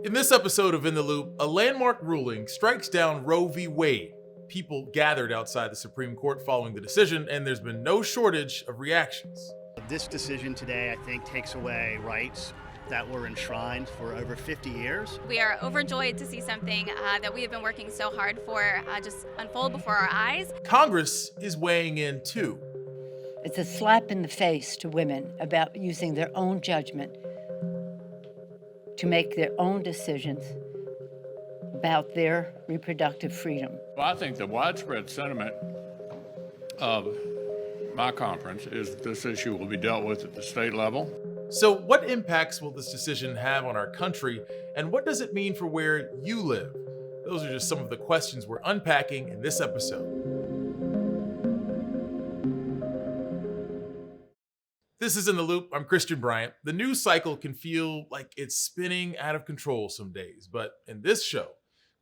In this episode of In the Loop, a landmark ruling strikes down Roe v. Wade. People gathered outside the Supreme Court following the decision, and there's been no shortage of reactions. This decision today, I think, takes away rights that were enshrined for over 50 years. We are overjoyed to see something that we have been working so hard for just unfold before our eyes. Congress is weighing in too. It's a slap in the face to women about using their own judgment to make their own decisions about their reproductive freedom. Well, I think the widespread sentiment of my conference is that this issue will be dealt with at the state level. So what impacts will this decision have on our country, and what does it mean for where you live? Those are just some of the questions we're unpacking in this episode. This is In the Loop. I'm Christian Bryant. The news cycle can feel like it's spinning out of control some days, but in this show,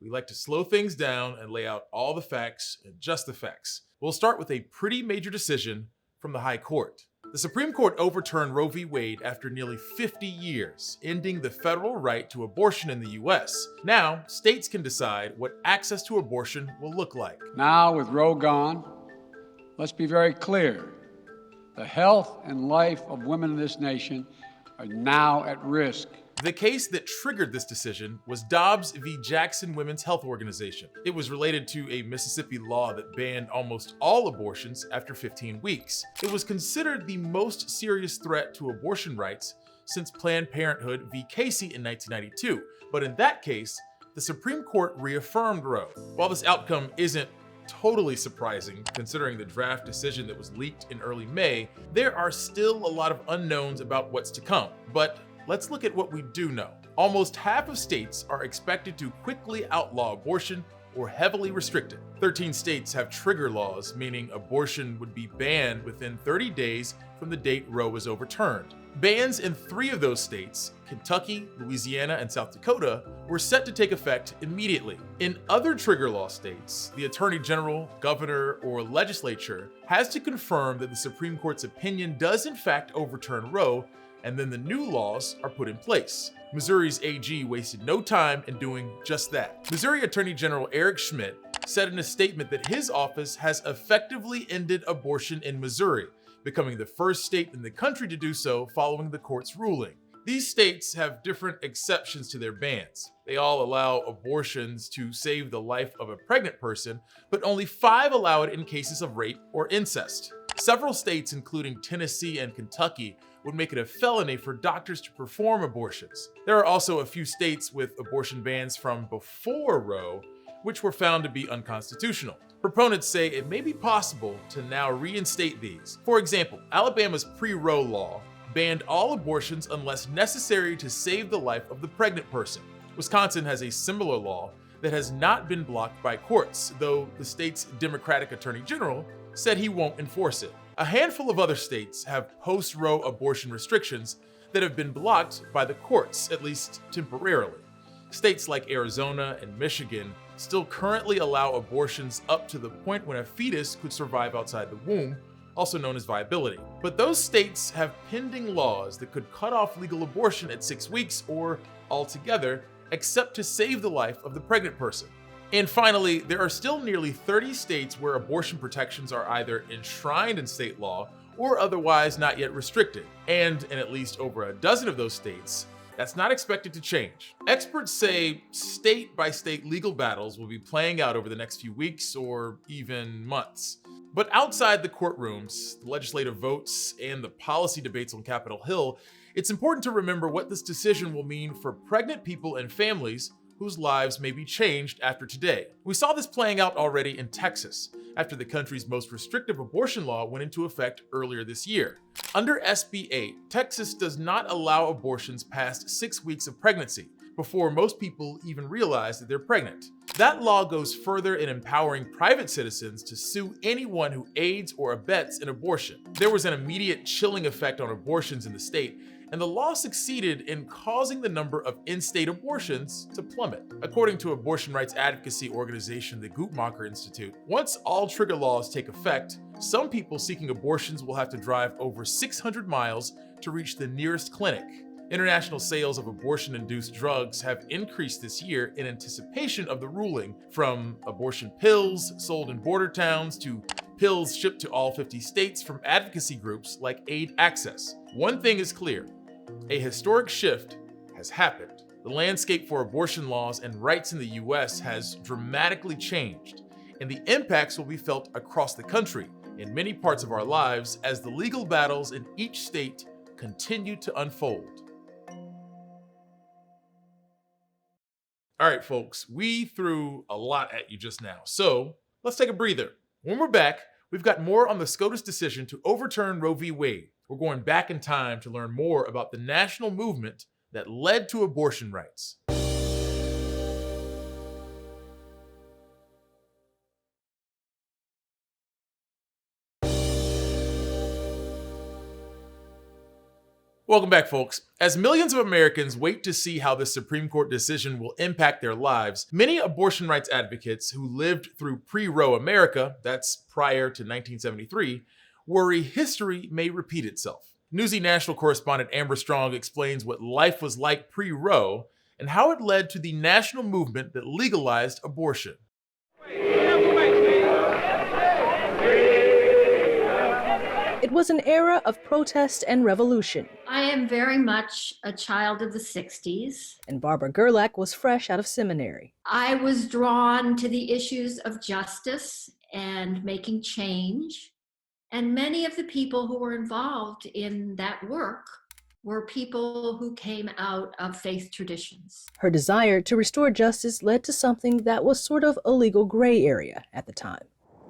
we like to slow things down and lay out all the facts and just the facts. We'll start with a pretty major decision from the High Court. The Supreme Court overturned Roe v. Wade after nearly 50 years, ending the federal right to abortion in the U.S. Now, states can decide what access to abortion will look like. Now, with Roe gone, let's be very clear. The health and life of women in this nation are now at risk. The case that triggered this decision was Dobbs v. Jackson Women's Health Organization. It was related to a Mississippi law that banned almost all abortions after 15 weeks. It was considered the most serious threat to abortion rights since Planned Parenthood v. Casey in 1992. But in that case, the Supreme Court reaffirmed Roe. While this outcome isn't totally surprising, considering the draft decision that was leaked in early May, there are still a lot of unknowns about what's to come. But let's look at what we do know. Almost half of states are expected to quickly outlaw abortion or heavily restrict it. 13 states have trigger laws, meaning abortion would be banned within 30 days from the date Roe was overturned. Bans in 3 of those states, Kentucky, Louisiana, and South Dakota, were set to take effect immediately. In other trigger law states, the Attorney General, Governor, or Legislature has to confirm that the Supreme Court's opinion does in fact overturn Roe, and then the new laws are put in place. Missouri's AG wasted no time in doing just that. Missouri Attorney General Eric Schmidt said in a statement that his office has effectively ended abortion in Missouri, becoming the first state in the country to do so following the court's ruling. These states have different exceptions to their bans. They all allow abortions to save the life of a pregnant person, but only 5 allow it in cases of rape or incest. Several states, including Tennessee and Kentucky, would make it a felony for doctors to perform abortions. There are also a few states with abortion bans from before Roe, which were found to be unconstitutional. Proponents say it may be possible to now reinstate these. For example, Alabama's pre-Roe law banned all abortions unless necessary to save the life of the pregnant person. Wisconsin has a similar law that has not been blocked by courts, though the state's Democratic Attorney General said he won't enforce it. A handful of other states have post-Roe abortion restrictions that have been blocked by the courts, at least temporarily. States like Arizona and Michigan still currently allow abortions up to the point when a fetus could survive outside the womb, also known as viability. But those states have pending laws that could cut off legal abortion at 6 weeks or altogether, except to save the life of the pregnant person. And finally, there are still nearly 30 states where abortion protections are either enshrined in state law or otherwise not yet restricted. And in at least over a dozen of those states, that's not expected to change. Experts say state-by-state legal battles will be playing out over the next few weeks or even months. But outside the courtrooms, the legislative votes, and the policy debates on Capitol Hill, it's important to remember what this decision will mean for pregnant people and families whose lives may be changed after today. We saw this playing out already in Texas, after the country's most restrictive abortion law went into effect earlier this year. Under SB 8, Texas does not allow abortions past 6 weeks of pregnancy, before most people even realize that they're pregnant. That law goes further in empowering private citizens to sue anyone who aids or abets an abortion. There was an immediate chilling effect on abortions in the state, and the law succeeded in causing the number of in-state abortions to plummet. According to abortion rights advocacy organization the Guttmacher Institute, once all trigger laws take effect, some people seeking abortions will have to drive over 600 miles to reach the nearest clinic. International sales of abortion-induced drugs have increased this year in anticipation of the ruling, from abortion pills sold in border towns to pills shipped to all 50 states from advocacy groups like Aid Access. One thing is clear: a historic shift has happened. The landscape for abortion laws and rights in the US has dramatically changed, and the impacts will be felt across the country in many parts of our lives as the legal battles in each state continue to unfold. All right, folks, we threw a lot at you just now, so let's take a breather. When we're back, we've got more on the SCOTUS decision to overturn Roe v. Wade. We're going back in time to learn more about the national movement that led to abortion rights. Welcome back, folks. As millions of Americans wait to see how this Supreme Court decision will impact their lives, many abortion rights advocates who lived through pre-Roe America, that's prior to 1973, worry history may repeat itself. Newsy national correspondent Amber Strong explains what life was like pre-Roe and how it led to the national movement that legalized abortion. It was an era of protest and revolution. I am very much a child of the 60s. And Barbara Gerlach was fresh out of seminary. I was drawn to the issues of justice and making change. And many of the people who were involved in that work were people who came out of faith traditions. Her desire to restore justice led to something that was sort of a legal gray area at the time.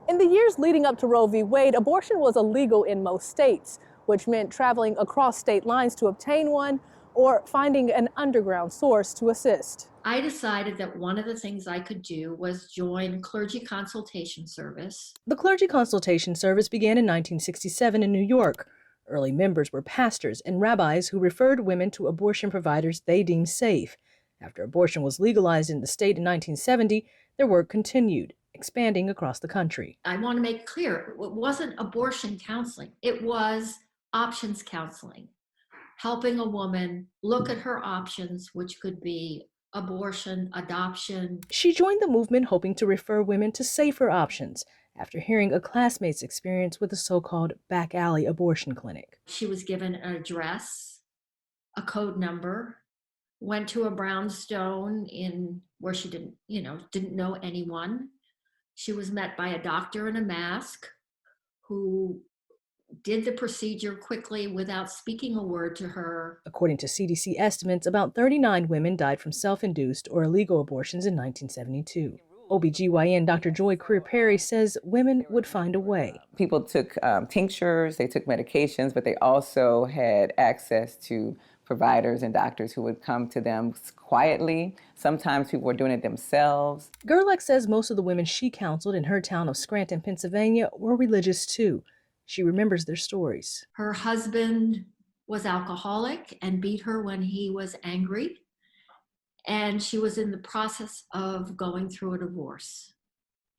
In the years leading up to Roe v. Wade, abortion was illegal in most states, which meant traveling across state lines to obtain one or finding an underground source to assist. I decided that one of the things I could do was join Clergy Consultation Service. The Clergy Consultation Service began in 1967 in New York. Early members were pastors and rabbis who referred women to abortion providers they deemed safe. After abortion was legalized in the state in 1970, their work continued, expanding across the country. I want to make clear, it wasn't abortion counseling. It was options counseling, helping a woman look at her options, which could be abortion, adoption. She joined the movement hoping to refer women to safer options after hearing a classmate's experience with a so-called back alley abortion clinic. She was given an address, a code number, went to a brownstone in where she didn't know anyone. She was met by a doctor in a mask who did the procedure quickly without speaking a word to her. According to CDC estimates, about 39 women died from self-induced or illegal abortions in 1972. OBGYN Dr. Joy Creer-Perry says women would find a way. People took tinctures, they took medications, but they also had access to providers and doctors who would come to them quietly. Sometimes people were doing it themselves. Gerlach says most of the women she counseled in her town of Scranton, Pennsylvania, were religious too. She remembers their stories. Her husband was alcoholic and beat her when he was angry. And she was in the process of going through a divorce.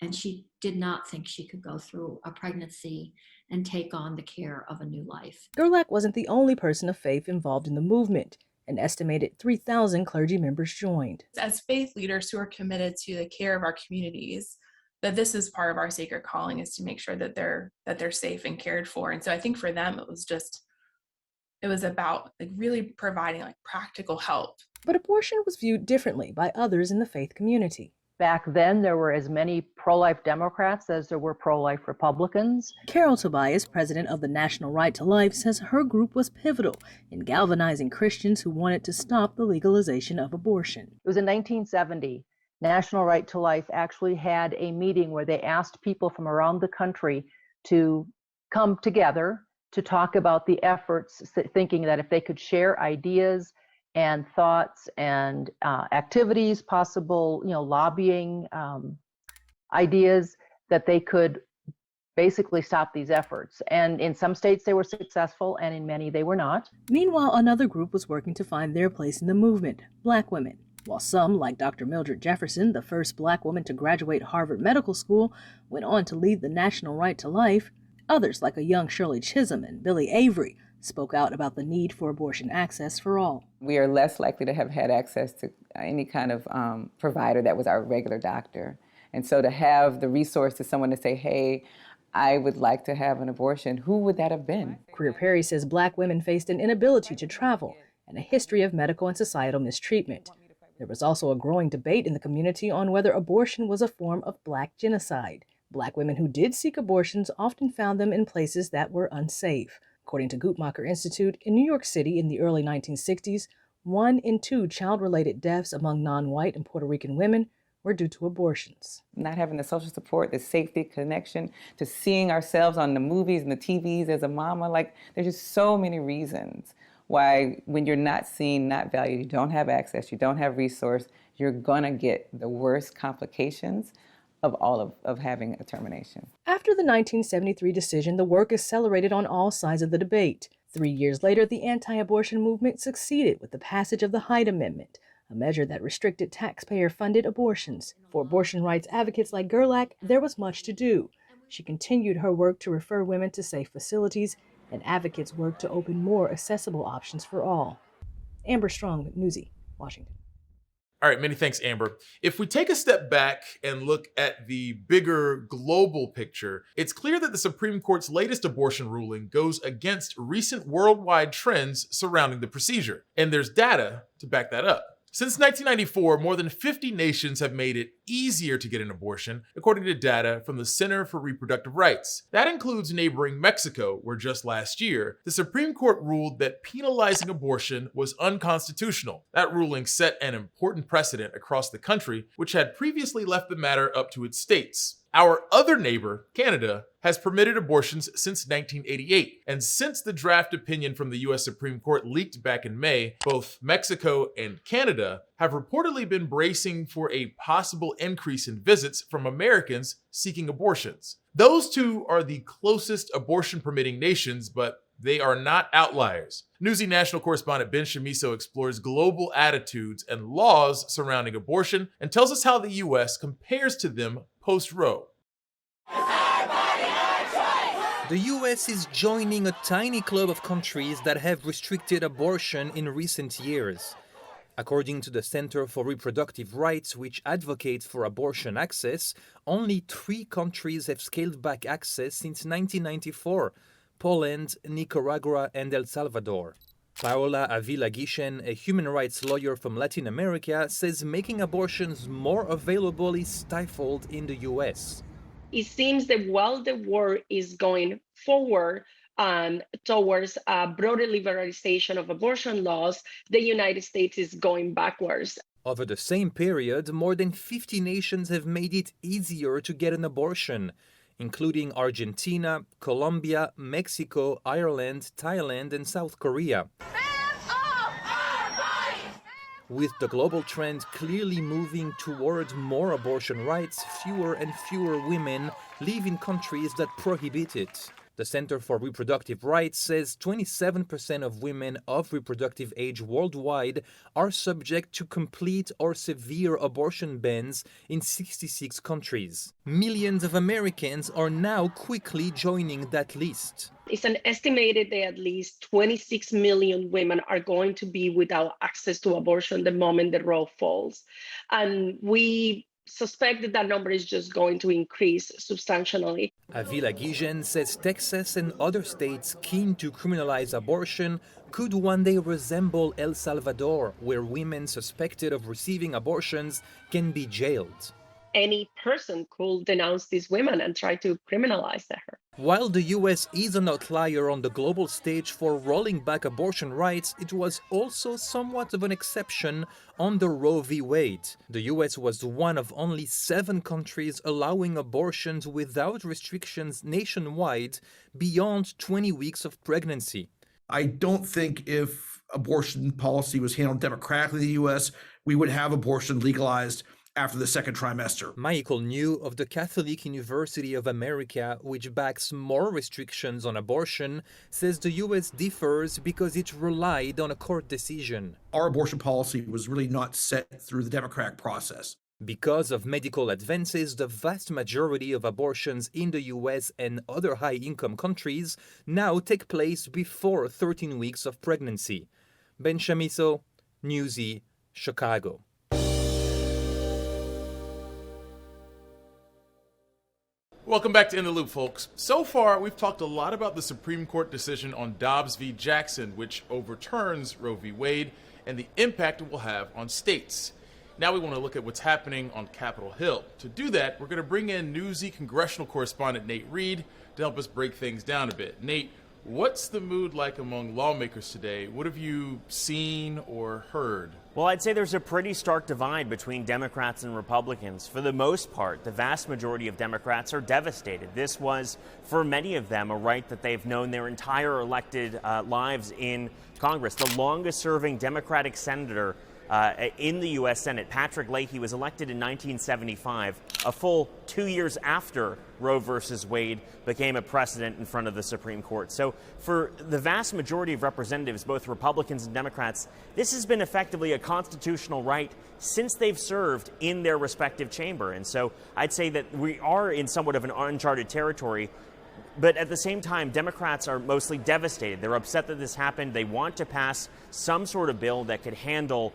And she did not think she could go through a pregnancy and take on the care of a new life. Gerlach wasn't the only person of faith involved in the movement. An estimated 3,000 clergy members joined. As faith leaders who are committed to the care of our communities, that this is part of our sacred calling, is to make sure that they're safe and cared for. And so I think for them, it was about really providing practical help. But abortion was viewed differently by others in the faith community. Back then, there were as many pro-life Democrats as there were pro-life Republicans. Carol Tobias, president of the National Right to Life, says her group was pivotal in galvanizing Christians who wanted to stop the legalization of abortion. It was in 1970. National Right to Life actually had a meeting where they asked people from around the country to come together to talk about the efforts, thinking that if they could share ideas and thoughts and activities, possible, lobbying ideas, that they could basically stop these efforts. And in some states they were successful, and in many they were not. Meanwhile, another group was working to find their place in the movement, Black women. While some, like Dr. Mildred Jefferson, the first Black woman to graduate Harvard Medical School, went on to lead the National Right to Life, others, like a young Shirley Chisholm and Billie Avery, spoke out about the need for abortion access for all. We are less likely to have had access to any kind of provider that was our regular doctor. And so to have the resource to someone to say, hey, I would like to have an abortion, who would that have been? Career Perry says Black women faced an inability to travel and a history of medical and societal mistreatment. There was also a growing debate in the community on whether abortion was a form of Black genocide. Black women who did seek abortions often found them in places that were unsafe. According to Guttmacher Institute, in New York City in the early 1960s, 1 in 2 child-related deaths among non-white and Puerto Rican women were due to abortions. Not having the social support, the safety, connection, to seeing ourselves on the movies and the TVs as a mama, like there's just so many reasons why when you're not seen, not valued, you don't have access, you don't have resource, you're gonna get the worst complications of all of having a termination. After the 1973 decision, the work accelerated on all sides of the debate. 3 years later, the anti-abortion movement succeeded with the passage of the Hyde Amendment, a measure that restricted taxpayer-funded abortions. For abortion rights advocates like Gerlach, there was much to do. She continued her work to refer women to safe facilities, and advocates worked to open more accessible options for all. Amber Strong, Newsy, Washington. All right, many thanks, Amber. If we take a step back and look at the bigger global picture, it's clear that the Supreme Court's latest abortion ruling goes against recent worldwide trends surrounding the procedure. And there's data to back that up. Since 1994, more than 50 nations have made it easier to get an abortion, according to data from the Center for Reproductive Rights. That includes neighboring Mexico, where just last year, the Supreme Court ruled that penalizing abortion was unconstitutional. That ruling set an important precedent across the country, which had previously left the matter up to its states. Our other neighbor, Canada, has permitted abortions since 1988. And since the draft opinion from the US Supreme Court leaked back in May, both Mexico and Canada have reportedly been bracing for a possible increase in visits from Americans seeking abortions. Those two are the closest abortion-permitting nations, but they are not outliers. Newsy national correspondent Ben Shamiso explores global attitudes and laws surrounding abortion and tells us how the US compares to them post-Roe. The US is joining a tiny club of countries that have restricted abortion in recent years. According to the Center for Reproductive Rights, which advocates for abortion access, only 3 countries have scaled back access since 1994: Poland, Nicaragua, and El Salvador. Paola Avila-Guichen, a human rights lawyer from Latin America, says making abortions more available is stifled in the US. It seems that while the world is going forward towards a broader liberalization of abortion laws, the United States is going backwards. Over the same period, more than 50 nations have made it easier to get an abortion, including Argentina, Colombia, Mexico, Ireland, Thailand, and South Korea. With the global trend clearly moving toward more abortion rights, fewer and fewer women live in countries that prohibit it. The Center for Reproductive Rights says 27% of women of reproductive age worldwide are subject to complete or severe abortion bans in 66 countries. Millions of Americans are now quickly joining that list. It's an estimated that at least 26 million women are going to be without access to abortion the moment the Roe falls. And we suspect that that number is just going to increase substantially. Avila-Guichen says Texas and other states keen to criminalize abortion could one day resemble El Salvador, where women suspected of receiving abortions can be jailed. Any person could denounce these women and try to criminalize her. While the US is an outlier on the global stage for rolling back abortion rights, it was also somewhat of an exception under Roe v. Wade. The US was one of only 7 countries allowing abortions without restrictions nationwide beyond 20 weeks of pregnancy. I don't think if abortion policy was handled democratically in the US, we would have abortion legalized after the second trimester. Michael New of the Catholic University of America, which backs more restrictions on abortion, says the US differs because it relied on a court decision. Our abortion policy was really not set through the democratic process. Because of medical advances, the vast majority of abortions in the US and other high-income countries now take place before 13 weeks of pregnancy. Ben Chamisso, Newsy, Chicago. Welcome back to In the Loop, folks. So far, we've talked a lot about the Supreme Court decision on Dobbs v. Jackson, which overturns Roe v. Wade, and the impact it will have on states. Now we want to look at what's happening on Capitol Hill. To do that, we're going to bring in Newsy congressional correspondent Nate Reed to help us break things down a bit. Nate, what's the mood like among lawmakers today? What have you seen or heard? Well, I'd say there's a pretty stark divide between Democrats and Republicans. For the most part, the vast majority of Democrats are devastated. This was, for many of them, a right that they've known their entire elected lives in Congress. The longest-serving Democratic senator in the U.S. Senate, Patrick Leahy, was elected in 1975, a full 2 years after Roe versus Wade became a precedent in front of the Supreme Court. So for the vast majority of representatives, both Republicans and Democrats, this has been effectively a constitutional right since they've served in their respective chamber. And so I'd say that we are in somewhat of an uncharted territory. But at the same time, Democrats are mostly devastated. They're upset that this happened. They want to pass some sort of bill that could handle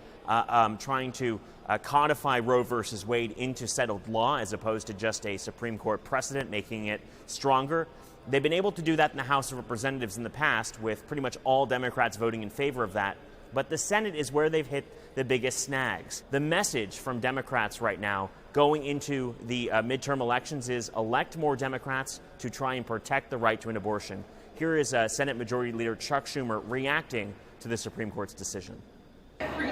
trying to codify Roe versus Wade into settled law as opposed to just a Supreme Court precedent, making it stronger. They've been able to do that in the House of Representatives in the past, with pretty much all Democrats voting in favor of that. But the Senate is where they've hit the biggest snags. The message from Democrats right now going into the midterm elections is elect more Democrats to try and protect the right to an abortion. Here is Senate Majority Leader Chuck Schumer reacting to the Supreme Court's decision.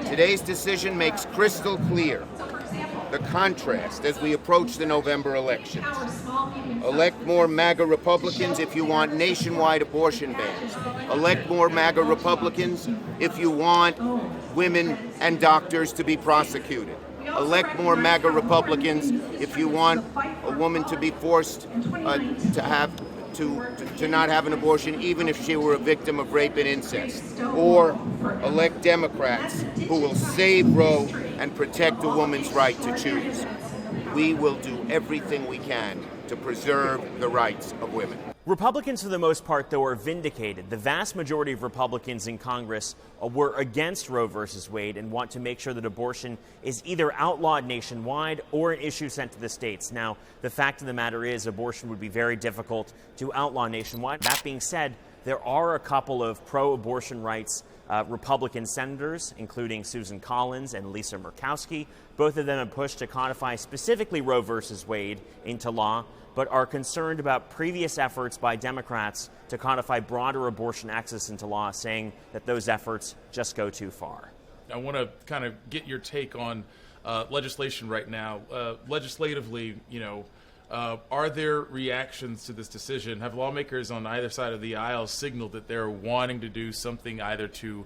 Today's decision makes crystal clear the contrast as we approach the November elections. Elect more MAGA Republicans if you want nationwide abortion bans. Elect more MAGA Republicans if you want women and doctors to be prosecuted. Elect more MAGA Republicans if you want a woman to be forced to not have an abortion, even if she were a victim of rape and incest. Or elect Democrats who will save Roe and protect a woman's right to choose. We will do everything we can to preserve the rights of women. Republicans, for the most part, though, are vindicated. The vast majority of Republicans in Congress were against Roe versus Wade and want to make sure that abortion is either outlawed nationwide or an issue sent to the states. Now, the fact of the matter is abortion would be very difficult to outlaw nationwide. That being said, there are a couple of pro-abortion rights Republican senators, including Susan Collins and Lisa Murkowski. Both of them have pushed to codify specifically Roe versus Wade into law, but are concerned about previous efforts by Democrats to codify broader abortion access into law, saying that those efforts just go too far. I want to kind of get your take on legislation right now. Legislatively, are there reactions to this decision? Have lawmakers on either side of the aisle signaled that they're wanting to do something either to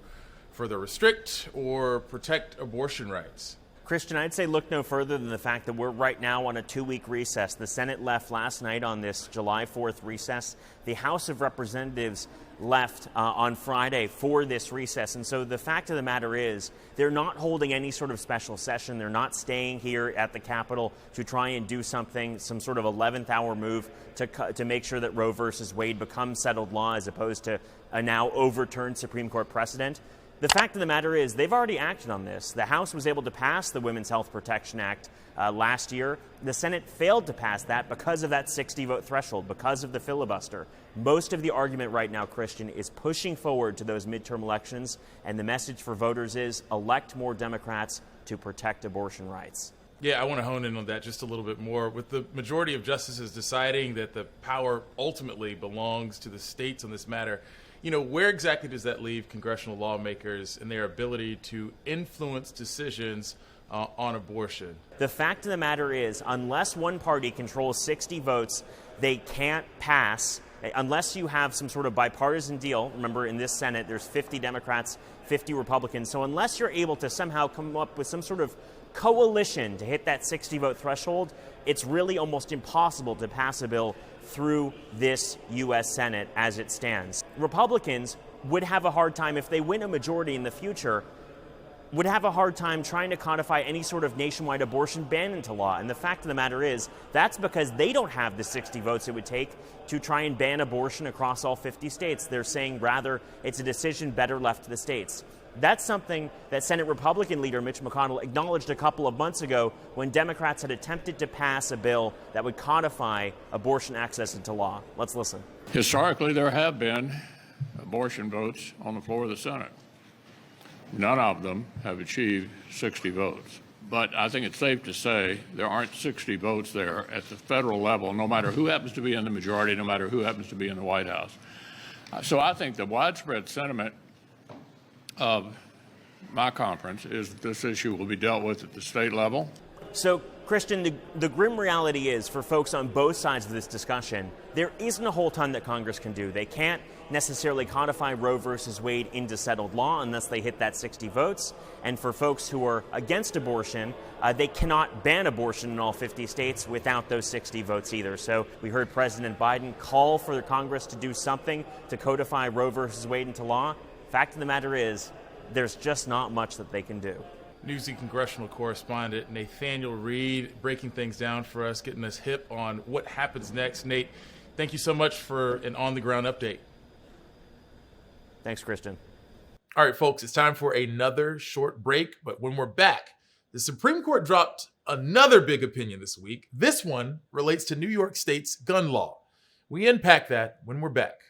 further restrict or protect abortion rights? Christian, I'd say look no further than the fact that we're right now on a 2-week recess. The Senate left last night on this July 4th recess. The House of Representatives left on Friday for this recess. And so the fact of the matter is they're not holding any sort of special session. They're not staying here at the Capitol to try and do something, some sort of 11th hour move to make sure that Roe versus Wade becomes settled law as opposed to a now overturned Supreme Court precedent. The fact of the matter is they've already acted on this. The House was able to pass the Women's Health Protection Act last year. The Senate failed to pass that because of that 60-vote threshold, because of the filibuster. Most of the argument right now, Christian, is pushing forward to those midterm elections, and the message for voters is elect more Democrats to protect abortion rights. Yeah, I want to hone in on that just a little bit more. With the majority of justices deciding that the power ultimately belongs to the states on this matter, where exactly does that leave congressional lawmakers and their ability to influence decisions on abortion? The fact of the matter is, unless one party controls 60 votes, they can't pass, unless you have some sort of bipartisan deal. Remember, in this Senate, there's 50 Democrats, 50 Republicans. So unless you're able to somehow come up with some sort of coalition to hit that 60-vote threshold, it's really almost impossible to pass a bill through this U.S. Senate as it stands. Republicans would have a hard time, if they win a majority in the future, would have a hard time trying to codify any sort of nationwide abortion ban into law. And the fact of the matter is, that's because they don't have the 60 votes it would take to try and ban abortion across all 50 states. They're saying rather it's a decision better left to the states. That's something that Senate Republican leader Mitch McConnell acknowledged a couple of months ago when Democrats had attempted to pass a bill that would codify abortion access into law. Let's listen. Historically, there have been abortion votes on the floor of the Senate. None of them have achieved 60 votes. But I think it's safe to say there aren't 60 votes there at the federal level, no matter who happens to be in the majority, no matter who happens to be in the White House. So I think the widespread sentiment of my conference is that this issue will be dealt with at the state level. So, Christian, the grim reality is for folks on both sides of this discussion, there isn't a whole ton that Congress can do. They can't necessarily codify Roe versus Wade into settled law unless they hit that 60 votes. And for folks who are against abortion, they cannot ban abortion in all 50 states without those 60 votes either. So we heard President Biden call for Congress to do something to codify Roe versus Wade into law. Fact of the matter is, there's just not much that they can do. Newsy congressional correspondent Nathaniel Reed breaking things down for us, getting us hip on what happens next. Nate, thank you so much for an on-the-ground update. Thanks, Christian. All right, folks, it's time for another short break. But when we're back, the Supreme Court dropped another big opinion this week. This one relates to New York State's gun law. We unpack that when we're back.